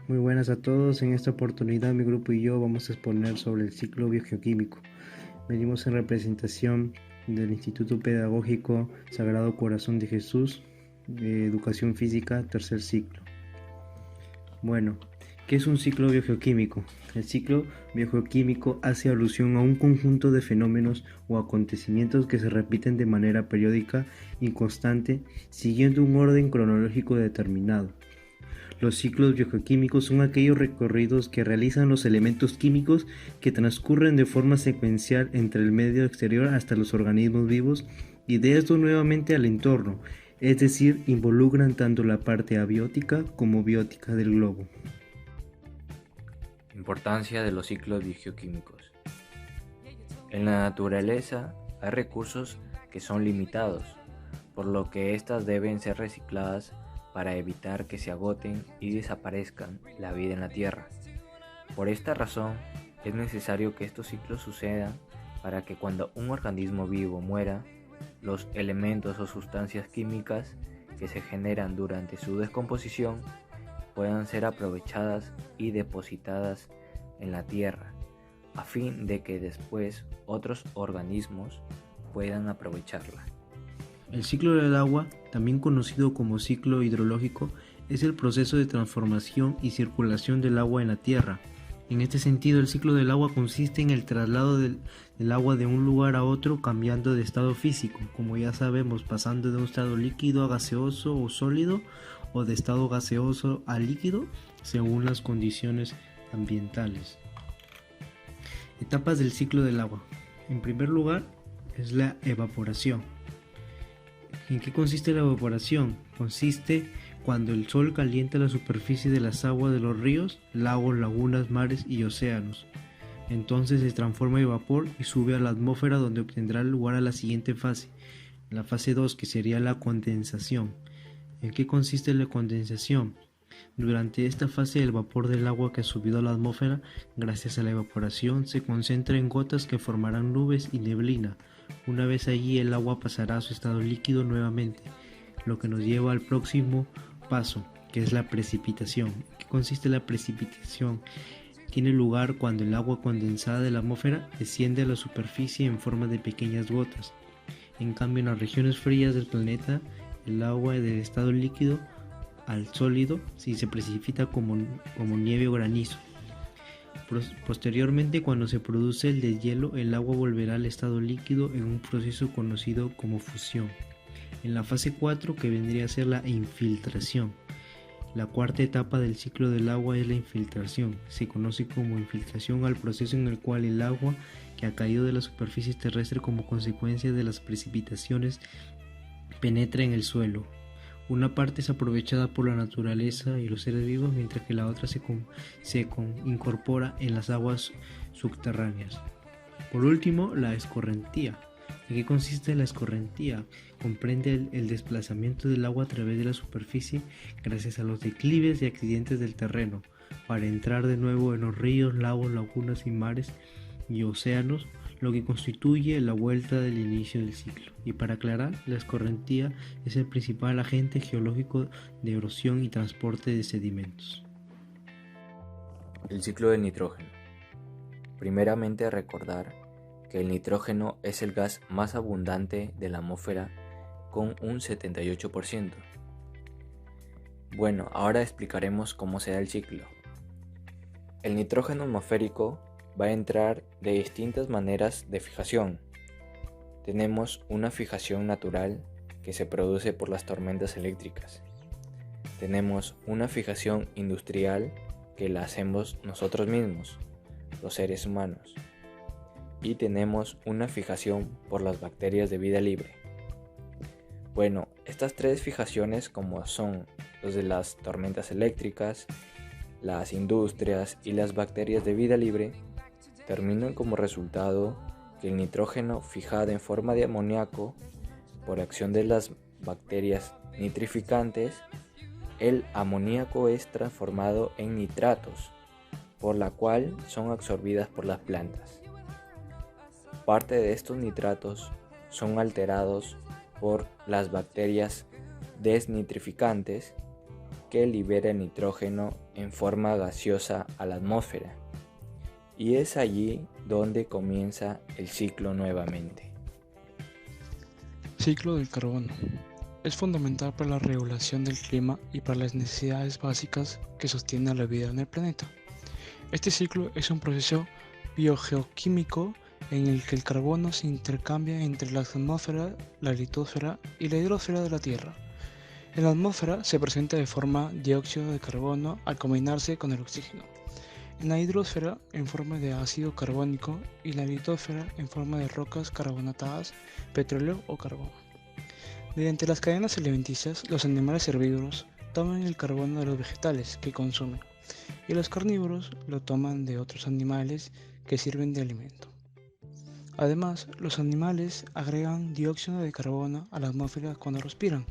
Muy buenas a todos. En esta oportunidad mi grupo y yo vamos a exponer sobre el ciclo biogeoquímico. Venimos en representación del Instituto Pedagógico Sagrado Corazón de Jesús de Educación Física, tercer ciclo. Bueno, ¿qué es un ciclo biogeoquímico? El ciclo biogeoquímico hace alusión a un conjunto de fenómenos o acontecimientos que se repiten de manera periódica y constante, siguiendo un orden cronológico determinado. Los ciclos biogeoquímicos son aquellos recorridos que realizan los elementos químicos que transcurren de forma secuencial entre el medio exterior hasta los organismos vivos y de esto nuevamente al entorno, es decir, involucran tanto la parte abiótica como biótica del globo. Importancia de los ciclos biogeoquímicos. En la naturaleza hay recursos que son limitados, por lo que éstas deben ser recicladas para evitar que se agoten y desaparezcan la vida en la Tierra. Por esta razón, es necesario que estos ciclos sucedan para que cuando un organismo vivo muera, los elementos o sustancias químicas que se generan durante su descomposición puedan ser aprovechadas y depositadas en la Tierra, a fin de que después otros organismos puedan aprovecharla. El ciclo del agua, también conocido como ciclo hidrológico, es el proceso de transformación y circulación del agua en la Tierra. En este sentido, el ciclo del agua consiste en el traslado del agua de un lugar a otro cambiando de estado físico, como ya sabemos, pasando de un estado líquido a gaseoso o sólido, o de estado gaseoso a líquido, según las condiciones ambientales. Etapas del ciclo del agua. En primer lugar, es la evaporación. ¿En qué consiste la evaporación? Consiste cuando el sol calienta la superficie de las aguas de los ríos, lagos, lagunas, mares y océanos. Entonces se transforma en vapor y sube a la atmósfera, donde obtendrá lugar a la siguiente fase, la fase 2, que sería la condensación. ¿En qué consiste la condensación? Durante esta fase, el vapor del agua que ha subido a la atmósfera, gracias a la evaporación, se concentra en gotas que formarán nubes y neblina. Una vez allí, el agua pasará a su estado líquido nuevamente, lo que nos lleva al próximo paso, que es la precipitación. ¿En qué consiste la precipitación? Tiene lugar cuando el agua condensada de la atmósfera desciende a la superficie en forma de pequeñas gotas. En cambio, en las regiones frías del planeta, el agua del estado líquido al sólido si se precipita como nieve o granizo. Posteriormente, cuando se produce el deshielo, el agua volverá al estado líquido en un proceso conocido como fusión. En la fase 4, que vendría a ser la infiltración. La cuarta etapa del ciclo del agua es la infiltración. Se conoce como infiltración al proceso en el cual el agua que ha caído de la superficie terrestre como consecuencia de las precipitaciones penetra en el suelo. Una parte es aprovechada por la naturaleza y los seres vivos, mientras que la otra se incorpora en las aguas subterráneas. Por último, la escorrentía. ¿En qué consiste la escorrentía? Comprende el desplazamiento del agua a través de la superficie gracias a los declives y accidentes del terreno, para entrar de nuevo en los ríos, lagos, lagunas y mares y océanos, lo que constituye la vuelta del inicio del ciclo. Y para aclarar, la escorrentía es el principal agente geológico de erosión y transporte de sedimentos. El ciclo del nitrógeno. Primeramente, recordar que el nitrógeno es el gas más abundante de la atmósfera con un 78%. Bueno, ahora explicaremos cómo se da el ciclo. El nitrógeno atmosférico va a entrar de distintas maneras de fijación. Tenemos una fijación natural que se produce por las tormentas eléctricas. Tenemos una fijación industrial que la hacemos nosotros mismos, los seres humanos. Y tenemos una fijación por las bacterias de vida libre. Bueno, estas tres fijaciones, como son los de las tormentas eléctricas, las industrias y las bacterias de vida libre, terminan como resultado que el nitrógeno fijado en forma de amoníaco por acción de las bacterias nitrificantes, el amoníaco es transformado en nitratos, por la cual son absorbidas por las plantas. Parte de estos nitratos son alterados por las bacterias desnitrificantes, que libera el nitrógeno en forma gaseosa a la atmósfera. Y es allí donde comienza el ciclo nuevamente. Ciclo del carbono. Es fundamental para la regulación del clima y para las necesidades básicas que sostienen la vida en el planeta. Este ciclo es un proceso biogeoquímico en el que el carbono se intercambia entre la atmósfera, la litosfera y la hidrosfera de la Tierra. En la atmósfera se presenta de forma dióxido de carbono al combinarse con el oxígeno. En la hidrosfera en forma de ácido carbónico y la litosfera en forma de rocas carbonatadas, petróleo o carbón. Mediante las cadenas alimenticias, los animales herbívoros toman el carbono de los vegetales que consumen y los carnívoros lo toman de otros animales que sirven de alimento. Además, los animales agregan dióxido de carbono a la atmósfera cuando respiran.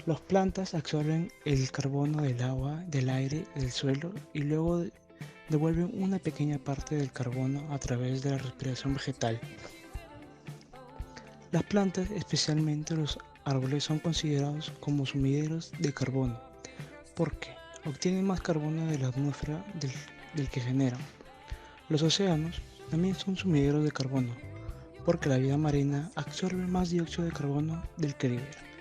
Las plantas absorben el carbono del agua, del aire, del suelo y luego devuelven una pequeña parte del carbono a través de la respiración vegetal. Las plantas, especialmente los árboles, son considerados como sumideros de carbono porque obtienen más carbono de la atmósfera del que generan. Los océanos también son sumideros de carbono porque la vida marina absorbe más dióxido de carbono del que libera.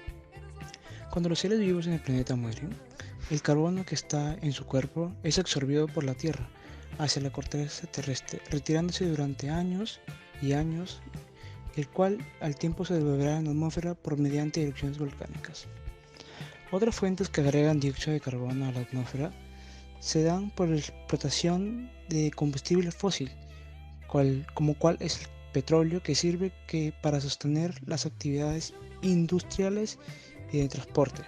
Cuando los seres vivos en el planeta mueren, el carbono que está en su cuerpo es absorbido por la Tierra hacia la corteza terrestre, retirándose durante años y años, el cual al tiempo se devolverá en la atmósfera por mediante erupciones volcánicas. Otras fuentes que agregan dióxido de carbono a la atmósfera se dan por la explotación de combustible fósil, como cual es el petróleo, que sirve para sostener las actividades industriales y de transporte.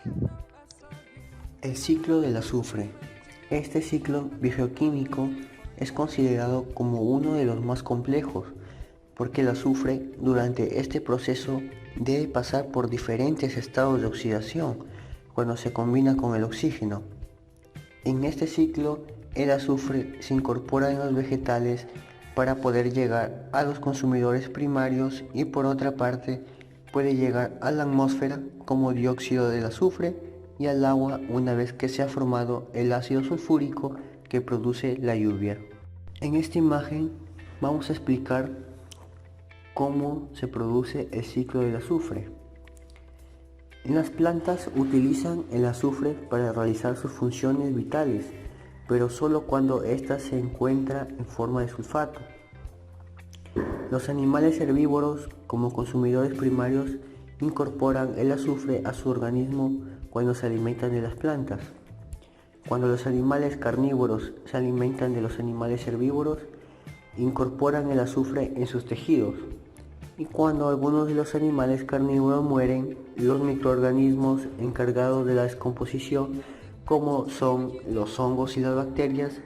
El ciclo del azufre. Este ciclo biogeoquímico es considerado como uno de los más complejos, porque el azufre durante este proceso debe pasar por diferentes estados de oxidación cuando se combina con el oxígeno. En este ciclo, el azufre se incorpora en los vegetales para poder llegar a los consumidores primarios y por otra parte puede llegar a la atmósfera como dióxido del azufre y al agua una vez que se ha formado el ácido sulfúrico que produce la lluvia. En esta imagen vamos a explicar cómo se produce el ciclo del azufre. Las plantas utilizan el azufre para realizar sus funciones vitales, pero solo cuando ésta se encuentra en forma de sulfato. Los animales herbívoros, como consumidores primarios, incorporan el azufre a su organismo cuando se alimentan de las plantas. Cuando los animales carnívoros se alimentan de los animales herbívoros, incorporan el azufre en sus tejidos. Y cuando algunos de los animales carnívoros mueren, los microorganismos encargados de la descomposición, como son los hongos y las bacterias,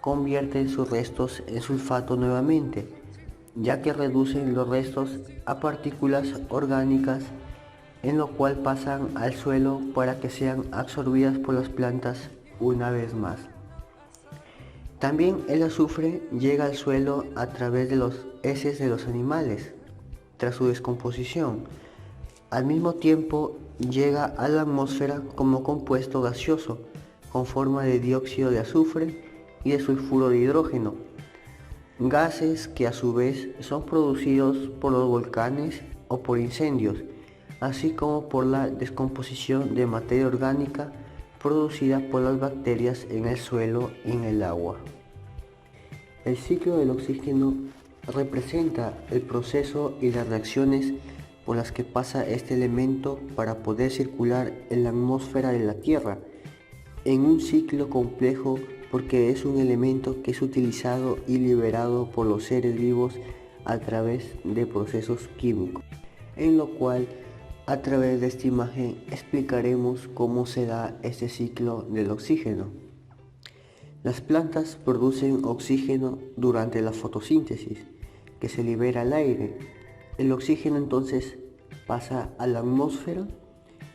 convierten sus restos en sulfato nuevamente, ya que reducen los restos a partículas orgánicas, en lo cual pasan al suelo para que sean absorbidas por las plantas una vez más. También el azufre llega al suelo a través de los heces de los animales, tras su descomposición. Al mismo tiempo llega a la atmósfera como compuesto gaseoso, con forma de dióxido de azufre y de sulfuro de hidrógeno, gases que a su vez son producidos por los volcanes o por incendios, así como por la descomposición de materia orgánica producida por las bacterias en el suelo y en el agua. El ciclo del oxígeno representa el proceso y las reacciones por las que pasa este elemento para poder circular en la atmósfera de la Tierra, en un ciclo complejo porque es un elemento que es utilizado y liberado por los seres vivos a través de procesos químicos, en lo cual a través de esta imagen explicaremos cómo se da este ciclo del oxígeno. Las plantas producen oxígeno durante la fotosíntesis, que se libera al aire. El oxígeno entonces pasa a la atmósfera,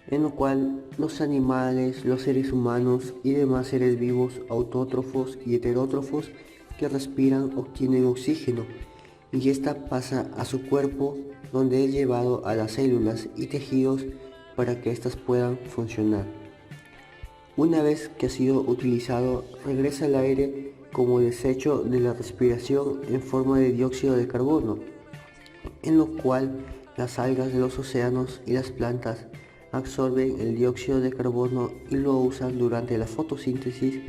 en lo cual los animales, los seres humanos y demás seres vivos autótrofos y heterótrofos que respiran obtienen oxígeno y esta pasa a su cuerpo, donde es llevado a las células y tejidos para que éstas puedan funcionar. Una vez que ha sido utilizado, regresa al aire como desecho de la respiración en forma de dióxido de carbono, en lo cual las algas de los océanos y las plantas absorben el dióxido de carbono y lo usan durante la fotosíntesis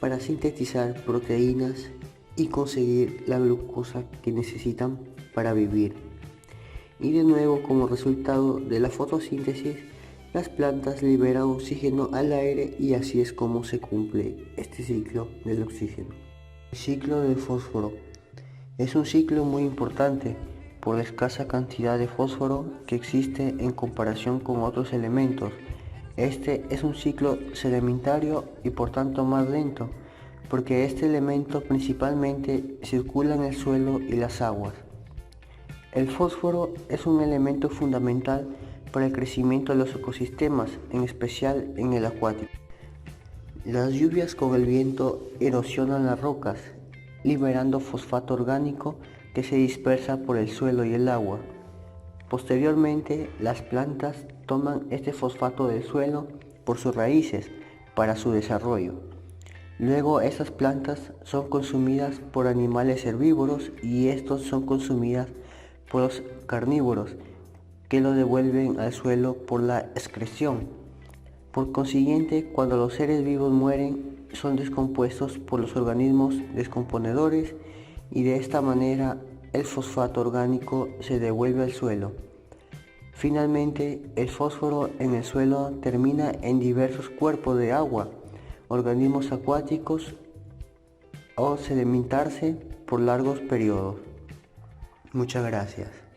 para sintetizar proteínas y conseguir la glucosa que necesitan para vivir. Y de nuevo, como resultado de la fotosíntesis, las plantas liberan oxígeno al aire y así es como se cumple este ciclo del oxígeno. El ciclo del fósforo es un ciclo muy importante por la escasa cantidad de fósforo que existe en comparación con otros elementos. Este es un ciclo sedimentario y por tanto más lento, porque este elemento principalmente circula en el suelo y las aguas. El fósforo es un elemento fundamental para el crecimiento de los ecosistemas, en especial en el acuático. Las lluvias con el viento erosionan las rocas, liberando fosfato orgánico que se dispersa por el suelo y el agua. Posteriormente, las plantas toman este fosfato del suelo por sus raíces para su desarrollo. Luego, estas plantas son consumidas por animales herbívoros y estos son consumidas por los carnívoros, que lo devuelven al suelo por la excreción. Por consiguiente, cuando los seres vivos mueren, son descompuestos por los organismos descomponedores y de esta manera el fosfato orgánico se devuelve al suelo. Finalmente, el fósforo en el suelo termina en diversos cuerpos de agua, organismos acuáticos o sedimentarse por largos periodos. Muchas gracias.